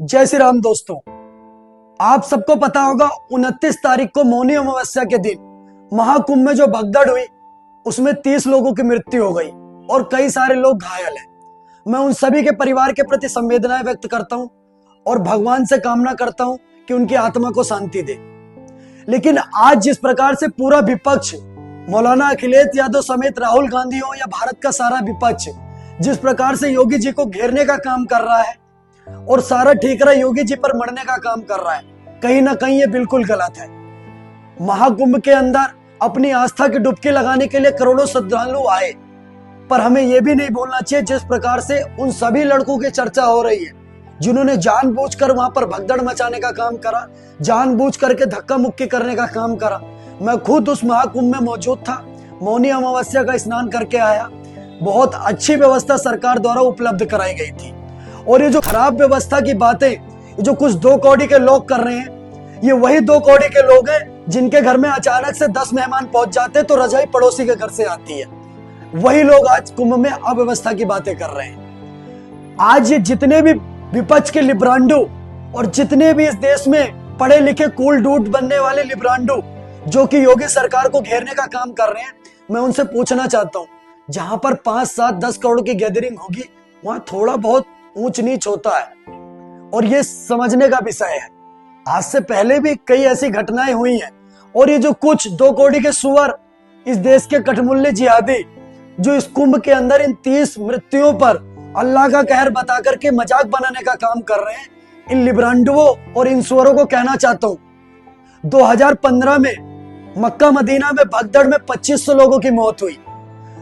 जय श्री राम दोस्तों। आप सबको पता होगा 29 तारीख को मौनी अमावस्या के दिन महाकुंभ में जो भगदड़ हुई उसमें 30 लोगों की मृत्यु हो गई और कई सारे लोग घायल हैं। मैं उन सभी के परिवार के प्रति संवेदनाएं व्यक्त करता हूं और भगवान से कामना करता हूं कि उनकी आत्मा को शांति दे। लेकिन आज जिस प्रकार से पूरा विपक्ष मौलाना अखिलेश यादव समेत राहुल गांधी हो या भारत का सारा विपक्ष जिस प्रकार से योगी जी को घेरने का काम कर रहा है और सारा ठीकरा योगी जी पर मरने का काम कर रहा है, कहीं ना कहीं ये बिल्कुल गलत है। महाकुंभ के अंदर अपनी आस्था की डुबकी लगाने के लिए करोड़ों श्रद्धालु आए, पर हमें यह भी नहीं भूलना चाहिए जिस प्रकार से उन सभी लड़कों की चर्चा हो रही है जिन्होंने जानबूझकर वहां पर भगदड़ मचाने का काम करा, जानबूझ करके धक्का मुक्की करने का काम करा। मैं खुद उस महाकुंभ में मौजूद था, मौनी अमावस्या का स्नान करके आया। बहुत अच्छी व्यवस्था सरकार द्वारा उपलब्ध कराई गई थी और ये जो खराब व्यवस्था की बातें जो कुछ 2 कौड़ी के लोग कर रहे हैं, ये वही 2 कौड़ी के लोग हैं जिनके घर में अचानक से 10 मेहमान पहुंच जाते तो रजाई पड़ोसी के घर से आती है। वही लोग आज कुंभ में अव्यवस्था की बातें कर रहे हैं। आज ये जितने भी विपक्ष के लिब्रांडो और जितने भी इस देश में पढ़े लिखे कूल डूड बनने वाले लिब्रांडो जो कि योगी सरकार को घेरने का काम कर रहे हैं, मैं उनसे पूछना चाहता हूं, जहां पर 5, 7, 10 करोड़ की गैदरिंग होगी वहां थोड़ा बहुत ऊंच नीच होता है और ये समझने का विषय है। आज से पहले भी कई ऐसी घटनाएं हुई हैं और ये जो कुछ 2 कौड़ी के सुअर इस देश के कठमुल्ले जिहादी जो इस कुंभ के अंदर इन 30 मृत्युओं पर अल्लाह का कहर बता करके मजाक बनाने का काम कर रहे हैं, इन लिब्रांडुओं और इन सुअरों को कहना चाहता हूं, 2015 में मक्का मदीना में भगदड़ में 2500 लोगों की मौत हुई,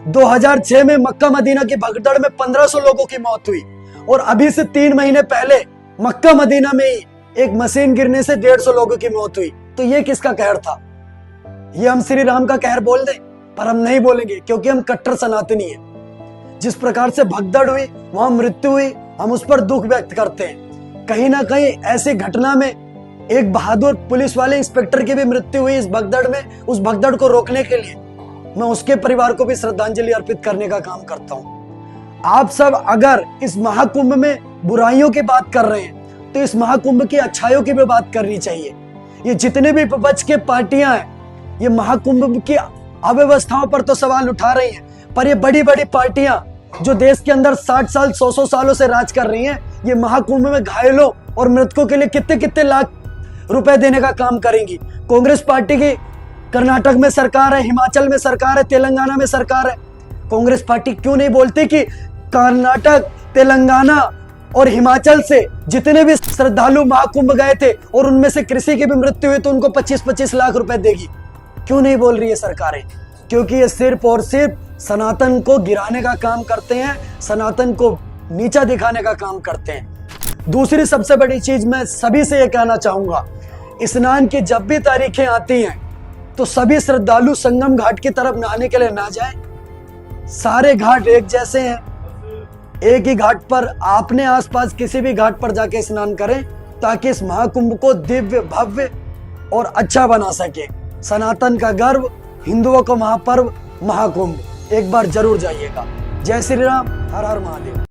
2006 में मक्का मदीना की भगदड़ में 1500 लोगों की मौत हुई और अभी से 3 महीने पहले मक्का मदीना में ही एक मशीन गिरने से 150 लोगों की मौत हुई। तो ये किसका कहर था? ये हम श्री राम का कहर बोल दें, पर हम नहीं बोलेंगे क्योंकि हम कट्टर सनातनी हैं। जिस प्रकार से भगदड़ हुई वहां मृत्यु हुई, हम उस पर दुख व्यक्त करते हैं। कहीं ना कहीं ऐसी घटना में एक बहादुर पुलिस वाले इंस्पेक्टर की भी मृत्यु हुई इस भगदड़ में। उस भगदड़ को रोकने के लिए मैं उसके परिवार को भी श्रद्धांजलि अर्पित करने का काम करता हूं। आप सब अगर इस महाकुंभ में बुराइयों की बात कर रहे हैं तो इस महाकुंभ की अच्छाइयों की भी बात करनी चाहिए। ये जितने भी विपक्ष के पार्टियां हैं ये महाकुंभ की अव्यवस्थाओं पर तो सवाल उठा रही हैं, पर ये बड़ी बड़ी पार्टियां जो देश के अंदर 60 साल 100 सालों से राज कर रही हैं, ये महाकुंभ में घायलों और मृतकों के लिए कितने कितने लाख रुपए देने का काम करेंगी। कांग्रेस पार्टी की कर्नाटक में सरकार है, हिमाचल में सरकार है, तेलंगाना में सरकार है। कांग्रेस पार्टी क्यों नहीं बोलती कि कर्नाटक, तेलंगाना और हिमाचल से जितने भी श्रद्धालु महाकुंभ गए थे और उनमें से किसी की भी मृत्यु हुई तो उनको 25-25 लाख रुपए देगी? क्यों नहीं बोल रही है सरकारें? क्योंकि ये सिर्फ और सिर्फ सनातन को गिराने का काम करते हैं, सनातन को नीचा दिखाने का काम करते हैं। दूसरी सबसे बड़ी चीज मैं सभी से ये कहना चाहूंगा, स्नान की जब भी तारीखें आती हैं तो सभी श्रद्धालु संगम घाट की तरफ नहाने के लिए ना जाएं। सारे घाट एक जैसे हैं, एक ही घाट पर आपने आसपास किसी भी घाट पर जाके स्नान करें ताकि इस महाकुंभ को दिव्य, भव्य और अच्छा बना सके। सनातन का गर्व, हिंदुओं का महापर्व महाकुंभ, एक बार जरूर जाइएगा। जय श्री राम, हर हर महादेव।